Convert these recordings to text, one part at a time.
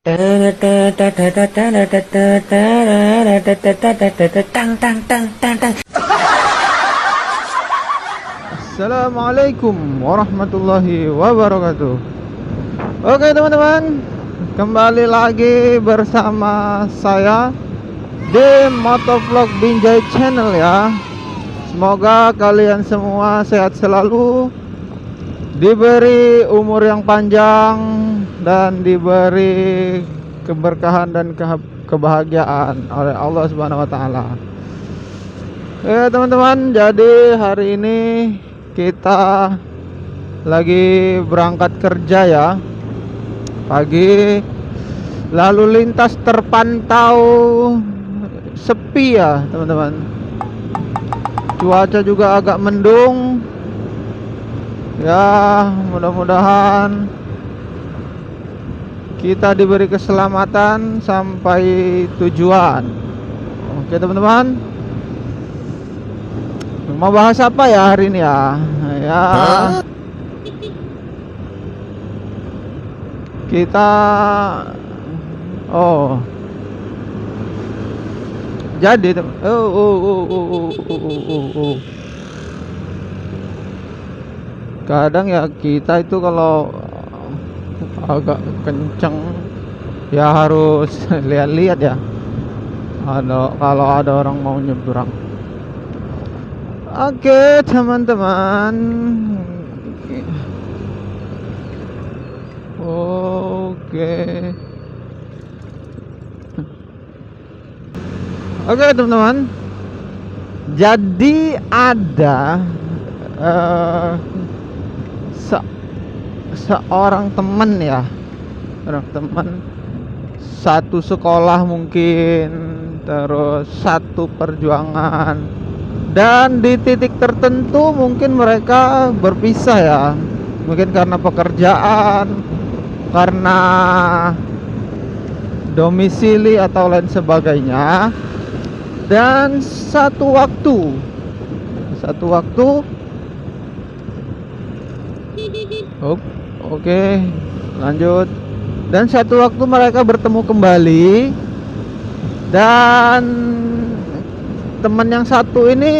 Assalamualaikum warahmatullahi wabarakatuh. Oke teman-teman, kembali lagi bersama saya di Motovlog Binjai Channel ya. Semoga kalian semua sehat selalu, diberi umur yang panjang, dan diberi keberkahan dan kebahagiaan oleh Allah Subhanahu wa taala. Ya teman-teman, jadi hari ini kita lagi berangkat kerja ya. Pagi lalu lintas terpantau sepi ya teman-teman. Cuaca juga agak mendung. Ya, mudah-mudahan kita diberi keselamatan sampai tujuan. Oke teman-teman, mau bahas apa ya hari ini ya? Kita jadi kadang ya kita itu kalau agak kenceng ya harus lihat-lihat ya. Kalau ada orang mau nyebrang. Oke teman-teman. Oke teman-teman. Jadi ada seorang teman ya, orang teman satu sekolah mungkin, terus satu perjuangan, dan di titik tertentu mungkin mereka berpisah ya, mungkin karena pekerjaan, karena domisili atau lain sebagainya. Dan satu waktu Oke, lanjut. Dan satu waktu mereka bertemu kembali, dan teman yang satu ini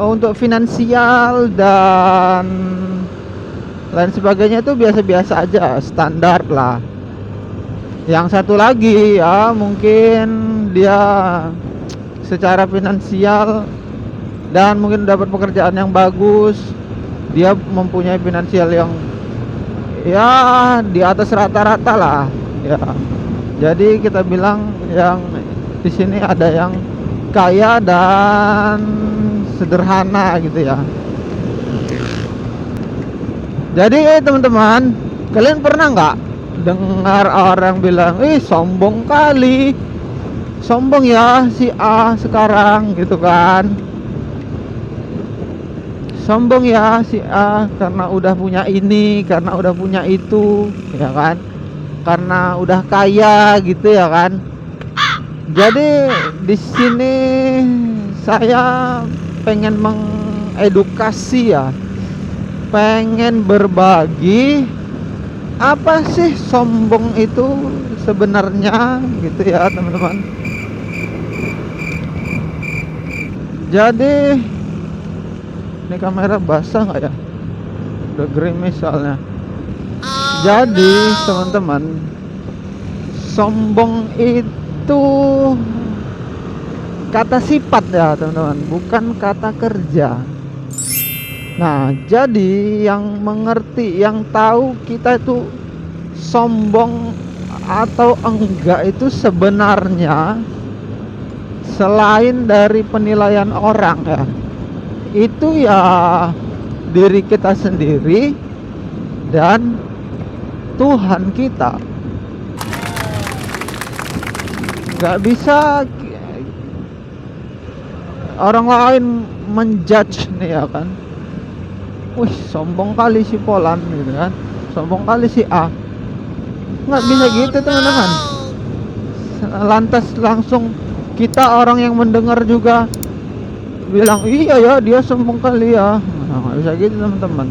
untuk finansial dan lain sebagainya itu biasa-biasa aja, standar lah. Yang satu lagi ya mungkin dia secara finansial dan mungkin dapat pekerjaan yang bagus. Dia mempunyai finansial yang ya di atas rata-rata lah ya. Jadi kita bilang yang di sini ada yang kaya dan sederhana gitu ya. Jadi teman-teman, kalian pernah nggak dengar orang bilang, sombong kali, sombong ya si A sekarang gitu kan. Sombong ya si A karena udah punya ini, karena udah punya itu, ya kan? Karena udah kaya gitu ya kan? Jadi di sini saya pengen mengedukasi ya, pengen berbagi apa sih sombong itu sebenarnya gitu ya teman-teman. Jadi ini kamera basah nggak ya? Udah gerimis soalnya. Jadi teman-teman, sombong itu kata sifat ya teman-teman, bukan kata kerja. Nah, jadi yang mengerti, yang tahu kita itu sombong atau enggak itu sebenarnya selain dari penilaian orang ya, itu ya diri kita sendiri dan Tuhan kita. Gak bisa orang lain menjudge nih ya kan. Wih, sombong kali si Polan gitu kan, sombong kali si A. Nggak bisa gitu teman-teman. Lantas langsung kita orang yang mendengar juga bilang iya ya dia sombong kali ya. Nggak bisa gitu teman-teman.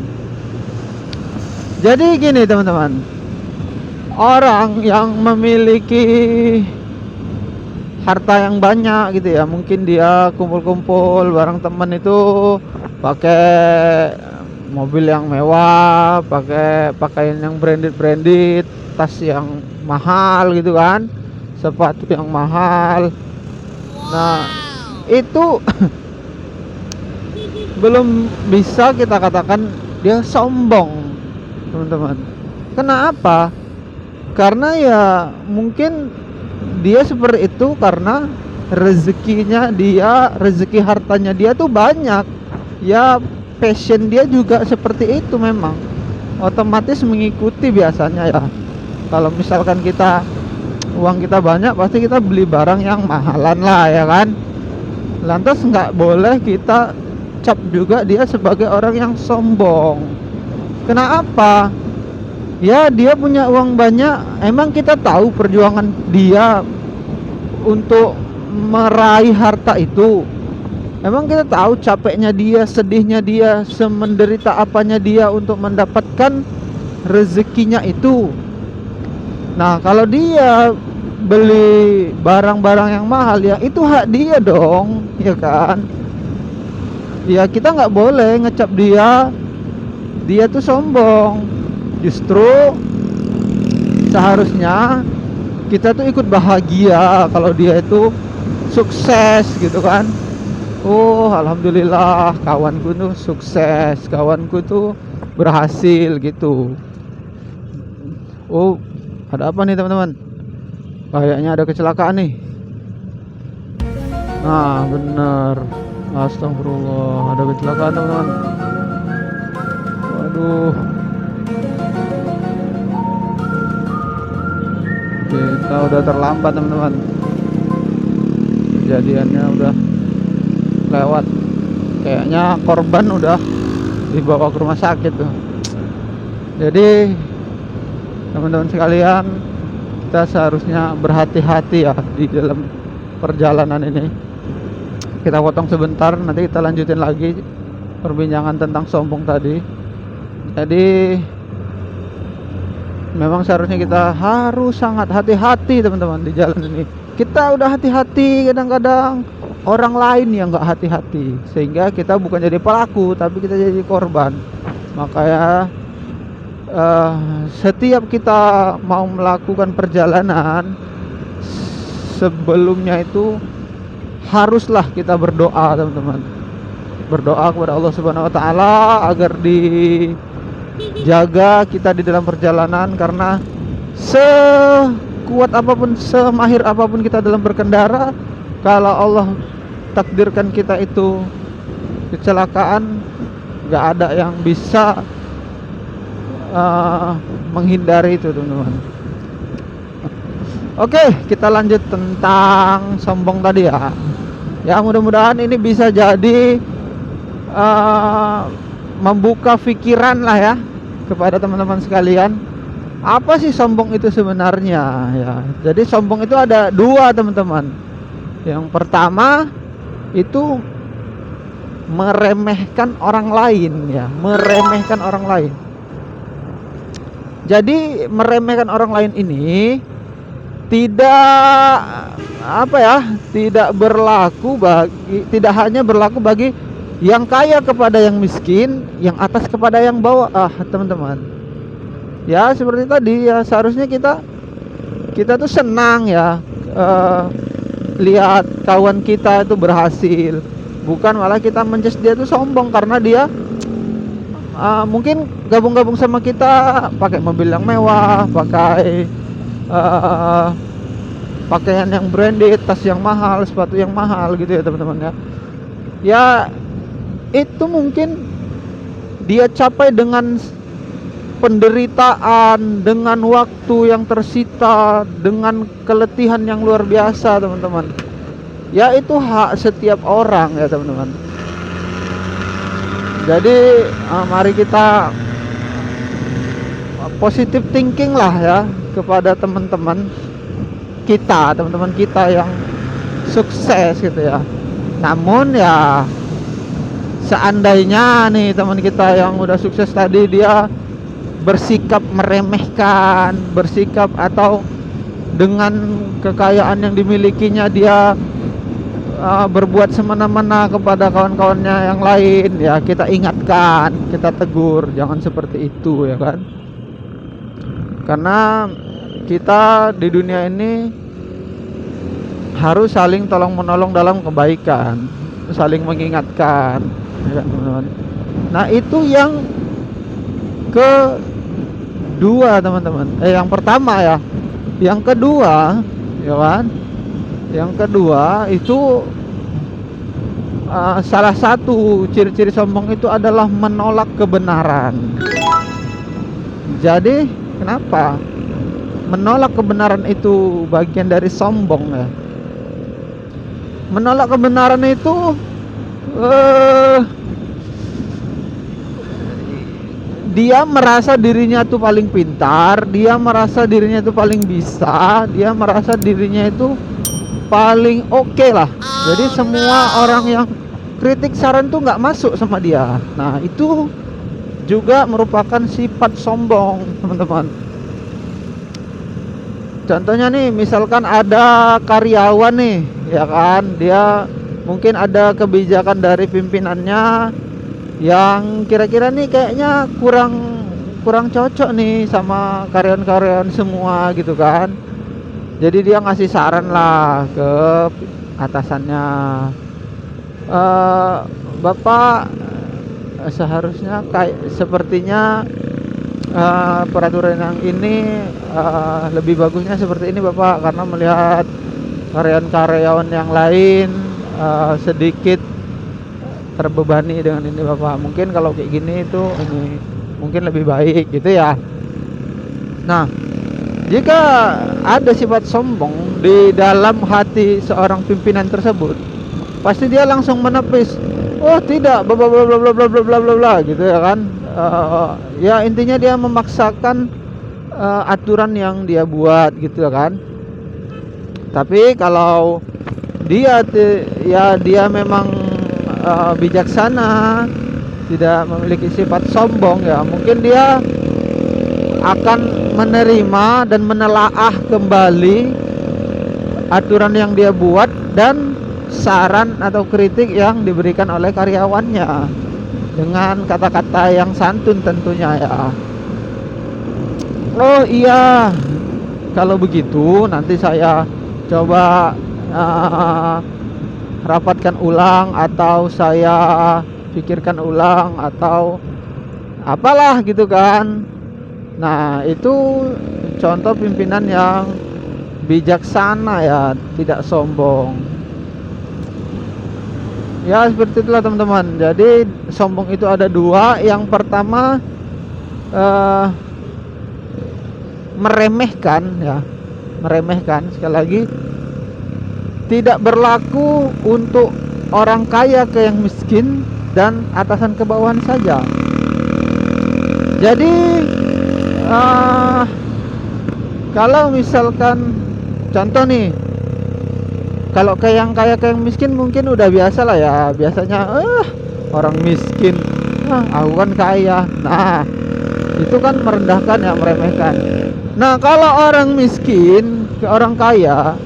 Jadi gini teman-teman, orang yang memiliki harta yang banyak gitu ya, mungkin dia kumpul-kumpul bareng temen itu pakai mobil yang mewah, pakai pakaian yang branded, tas yang mahal gitu kan, sepatu yang mahal. Nah, itu belum bisa kita katakan dia sombong, teman-teman. Kenapa? Karena ya mungkin dia seperti itu karena rezekinya dia, rezeki hartanya dia tuh banyak. Ya passion dia juga seperti itu memang. Otomatis mengikuti biasanya ya. Kalau misalkan uang kita banyak, pasti kita beli barang yang mahalan lah ya kan. Lantas nggak boleh kita cap juga dia sebagai orang yang sombong. Kenapa? Ya dia punya uang banyak, emang kita tahu perjuangan dia untuk meraih harta itu. Emang kita tahu capeknya dia, sedihnya dia, semenderita apanya dia untuk mendapatkan rezekinya itu. Nah, kalau dia beli barang-barang yang mahal, ya itu hak dia dong, ya kan? Ya kita nggak boleh ngecap dia tuh sombong. Justru seharusnya kita tuh ikut bahagia kalau dia itu sukses gitu kan. Oh alhamdulillah, kawanku tuh sukses, kawanku tuh berhasil gitu. Oh ada apa nih teman-teman? Kayaknya ada kecelakaan nih. Nah bener, astagfirullah, ada kecelakaan teman-teman. Waduh, kita udah terlambat teman-teman, kejadiannya udah lewat. Kayaknya korban udah dibawa ke rumah sakit tuh. Jadi teman-teman sekalian, kita seharusnya berhati-hati ya di dalam perjalanan ini. Kita potong sebentar, nanti kita lanjutin lagi perbincangan tentang sombong tadi. Jadi memang seharusnya kita harus sangat hati-hati teman-teman di jalan ini. Kita udah hati-hati, kadang-kadang orang lain yang nggak hati-hati, sehingga kita bukan jadi pelaku tapi kita jadi korban. Makanya setiap kita mau melakukan perjalanan, sebelumnya itu haruslah kita berdoa teman-teman, berdoa kepada Allah Subhanahu Wa Taala agar dijaga kita di dalam perjalanan. Karena sekuat apapun, semahir apapun kita dalam berkendara, kalau Allah takdirkan kita itu kecelakaan, nggak ada yang bisa menghindari itu teman-teman. Oke, kita lanjut tentang sombong tadi ya. Ya mudah-mudahan ini bisa jadi membuka pikiran lah ya kepada teman-teman sekalian. Apa sih sombong itu sebenarnya ya? Jadi sombong itu ada dua teman-teman. Yang pertama itu meremehkan orang lain ya, meremehkan orang lain. Jadi meremehkan orang lain ini tidak tidak berlaku bagi, tidak hanya berlaku bagi yang kaya kepada yang miskin, yang atas kepada yang bawah, teman-teman. Ya seperti tadi ya, seharusnya kita tuh senang ya lihat kawan kita itu berhasil, bukan malah kita menjudge dia tuh sombong karena dia mungkin gabung-gabung sama kita pakai mobil yang mewah, pakai pakaian yang branded, tas yang mahal, sepatu yang mahal gitu ya teman-teman ya. Ya itu mungkin dia capai dengan penderitaan, dengan waktu yang tersita, dengan keletihan yang luar biasa teman-teman. Ya itu hak setiap orang ya teman-teman. Jadi mari kita positive thinking lah ya kepada teman-teman kita yang sukses gitu ya. Namun ya seandainya nih teman kita yang udah sukses tadi dia bersikap meremehkan, bersikap atau dengan kekayaan yang dimilikinya dia berbuat semena-mena kepada kawan-kawannya yang lain, ya kita ingatkan, kita tegur, jangan seperti itu ya kan. Karena kita di dunia ini harus saling tolong menolong dalam kebaikan, saling mengingatkan ya kan, teman-teman. Nah, itu yang kedua, teman-teman. Yang pertama ya. Yang kedua, ya kan? Yang kedua itu salah satu ciri-ciri sombong itu adalah menolak kebenaran. Jadi, kenapa? Menolak kebenaran itu bagian dari sombong ya. Menolak kebenaran itu dia merasa dirinya itu paling pintar, dia merasa dirinya itu paling bisa, dia merasa dirinya itu paling oke lah. Jadi semua orang yang kritik saran tuh nggak masuk sama dia. Nah, itu juga merupakan sifat sombong, teman-teman. Contohnya nih, misalkan ada karyawan nih, ya kan, dia mungkin ada kebijakan dari pimpinannya yang kira-kira nih kayaknya kurang cocok nih sama karyawan-karyawan semua gitu kan. Jadi dia ngasih saran lah ke atasannya, Bapak seharusnya kayak sepertinya peraturan yang ini lebih bagusnya seperti ini Bapak, karena melihat karyawan-karyawan yang lain sedikit terbebani dengan ini Bapak. Mungkin kalau kayak gini itu ini mungkin lebih baik gitu ya. Nah, jika ada sifat sombong di dalam hati seorang pimpinan tersebut, pasti dia langsung menepis, oh tidak, bla bla bla bla bla bla bla bla bla gitu ya kan. Ya intinya dia memaksakan aturan yang dia buat gitu kan. Tapi kalau dia dia memang bijaksana, tidak memiliki sifat sombong, ya mungkin dia akan menerima dan menelaah kembali aturan yang dia buat dan saran atau kritik yang diberikan oleh karyawannya dengan kata-kata yang santun tentunya ya. Oh iya, kalau begitu nanti saya coba rapatkan ulang, atau saya pikirkan ulang, atau apalah gitu kan. Nah, itu contoh pimpinan yang bijaksana ya, tidak sombong. Ya seperti itulah teman-teman. Jadi sombong itu ada dua. Yang pertama meremehkan ya, meremehkan. Sekali lagi, tidak berlaku untuk orang kaya ke yang miskin dan atasan ke bawahan saja. Jadi kalau misalkan contoh nih, kalau ke yang kaya ke yang miskin mungkin udah biasa lah ya. Biasanya orang miskin, aku kan kaya. Nah, itu kan merendahkan ya, meremehkan. Nah, kalau orang miskin ke orang kaya,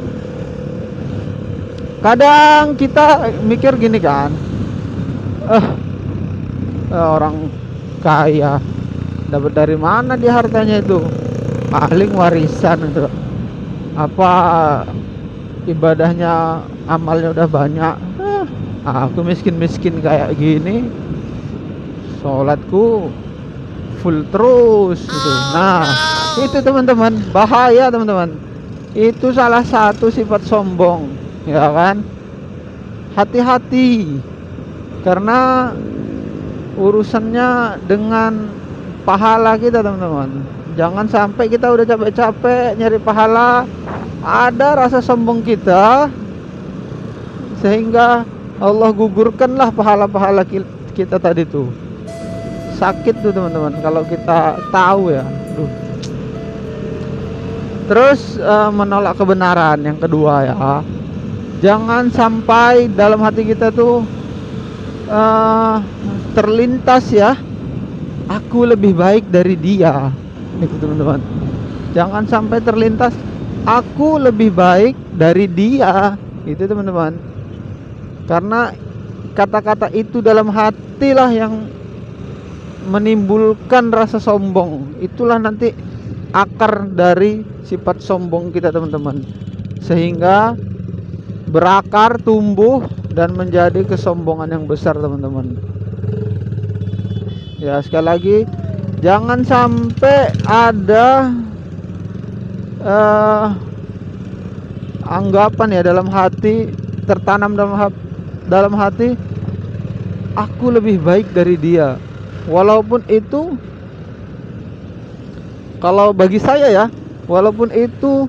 kadang kita mikir gini kan, orang kaya dapat dari mana dia hartanya itu? Paling warisan itu. Apa ibadahnya, amalnya udah banyak. Aku miskin-miskin kayak gini, sholatku full terus gitu. Nah, itu teman-teman, bahaya teman-teman. Itu salah satu sifat sombong, ya kan? Hati-hati, karena urusannya dengan pahala kita teman-teman. Jangan sampai kita udah capek-capek nyari pahala, ada rasa sombong kita, sehingga Allah gugurkanlah pahala-pahala kita tadi tuh. Sakit tuh teman-teman kalau kita tahu ya. Terus menolak kebenaran yang kedua ya. Jangan sampai dalam hati kita tuh terlintas ya aku lebih baik dari dia. Itu teman-teman, jangan sampai terlintas aku lebih baik dari dia. Itu teman-teman, karena kata-kata itu dalam hatilah yang menimbulkan rasa sombong. Itulah nanti akar dari sifat sombong kita teman-teman, sehingga berakar, tumbuh, dan menjadi kesombongan yang besar teman-teman. Ya, sekali lagi, jangan sampai ada anggapan ya dalam hati, tertanam dalam hati, aku lebih baik dari dia. Walaupun itu, kalau bagi saya ya, walaupun itu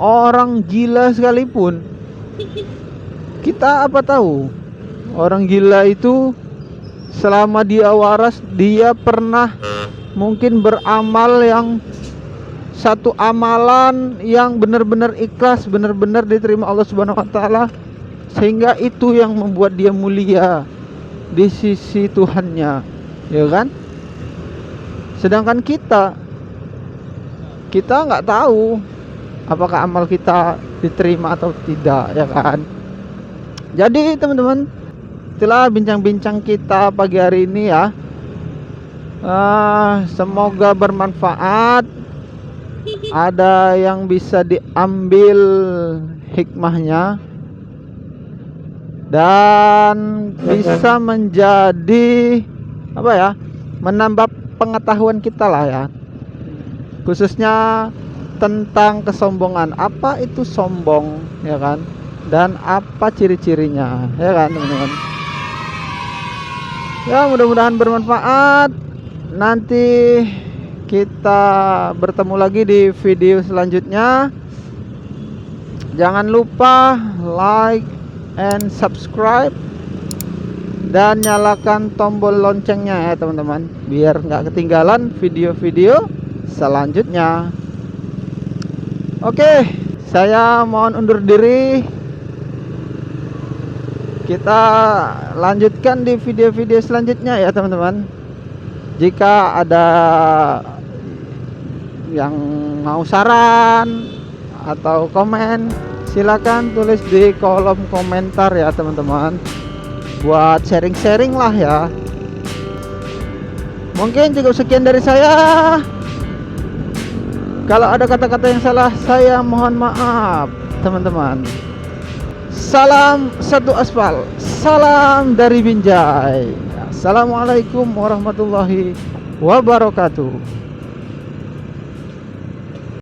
orang gila sekalipun, kita apa tahu orang gila itu selama dia waras, dia pernah mungkin beramal yang satu amalan yang benar-benar ikhlas, benar-benar diterima Allah Subhanahu wa taala, sehingga itu yang membuat dia mulia di sisi Tuhannya, ya kan? Sedangkan kita nggak tahu apakah amal kita diterima atau tidak, ya kan? Jadi teman-teman, itulah bincang-bincang kita pagi hari ini ya. Semoga bermanfaat, ada yang bisa diambil hikmahnya, dan bisa menjadi apa ya, menambah pengetahuan kita lah ya, khususnya tentang kesombongan. Apa itu sombong, ya kan, dan apa ciri-cirinya, ya kan teman-teman. Ya, mudah-mudahan bermanfaat. Nanti kita bertemu lagi di video selanjutnya. Jangan lupa like and subscribe, dan nyalakan tombol loncengnya ya teman-teman, biar nggak ketinggalan video-video selanjutnya. Oke, saya mohon undur diri. Kita lanjutkan di video-video selanjutnya ya teman-teman. Jika ada yang mau saran atau komen, silakan tulis di kolom komentar ya teman-teman, buat sharing-sharing lah ya. Mungkin cukup sekian dari saya. Kalau ada kata-kata yang salah, saya mohon maaf teman-teman. Salam satu aspal, salam dari Binjai. Assalamualaikum warahmatullahi wabarakatuh.